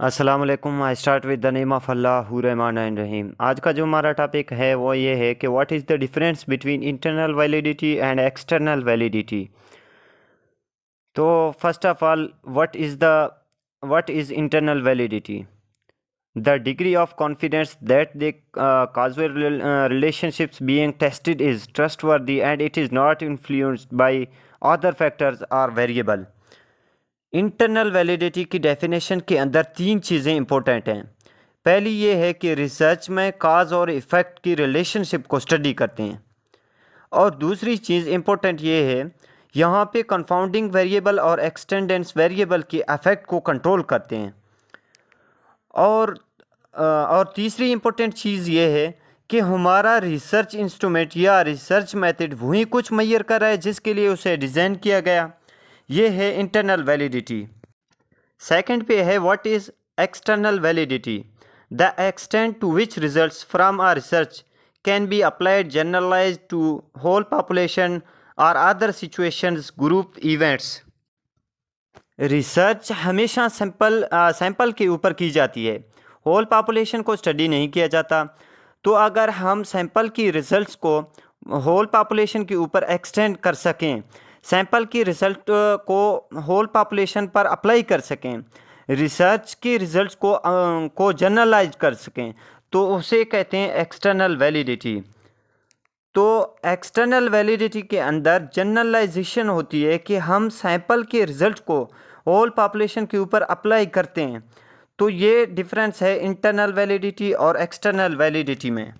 अस्सलाम वालेकुम। I start with the name of Allah Rahman and Rahim. आज का जो हमारा टॉपिक है वो ये है कि what is the difference between internal validity and external validity. तो first of all what is internal validity? The degree of confidence that the causal relationships being tested is trustworthy and it is not influenced by other factors or variable। Internal validity की definition के अंदर तीन चीज़ें important हैं। पहली ये है कि रिसर्च में काज और इफ़ेक्ट की रिलेशनशिप को स्टडी करते हैं, और दूसरी चीज़ इंपॉर्टेंट ये है यहाँ पे कंफाउंडिंग वेरिएबल और एक्सटेंडेंस वेरिएबल की अफेक्ट को कंट्रोल करते हैं। और तीसरी इम्पोर्टेंट चीज़ ये है कि हमारा रिसर्च इंस्ट्रूमेंट या रिसर्च मेथड वही कुछ मैयर कर रहा है जिसके लिए उसे डिज़ाइन किया गया। ये है इंटरनल वैलिडिटी। सेकंड पे है what is external validity? The extent to which results from a research can be applied generalize to whole population और other situations group events. Research हमेशा सैंपल के ऊपर की जाती है, होल पॉपुलेशन को स्टडी नहीं किया जाता। तो अगर हम सैंपल की रिज़ल्ट्स को होल पॉपुलेशन के ऊपर एक्सटेंड कर सकें, सैंपल की रिज़ल्ट को होल पॉपुलेशन पर अप्लाई कर सकें, रिसर्च की रिज़ल्ट्स को जनरलाइज कर सकें, तो उसे कहते हैं एक्सटर्नल वैलिडिटी। तो एक्सटर्नल वैलिडिटी के अंदर जनरलाइजेशन होती है कि हम सैंपल के रिज़ल्ट को होल पॉपुलेशन के ऊपर अप्लाई करते हैं। तो ये डिफरेंस है इंटरनल वैलिडिटी और एक्सटर्नल वैलिडिटी में।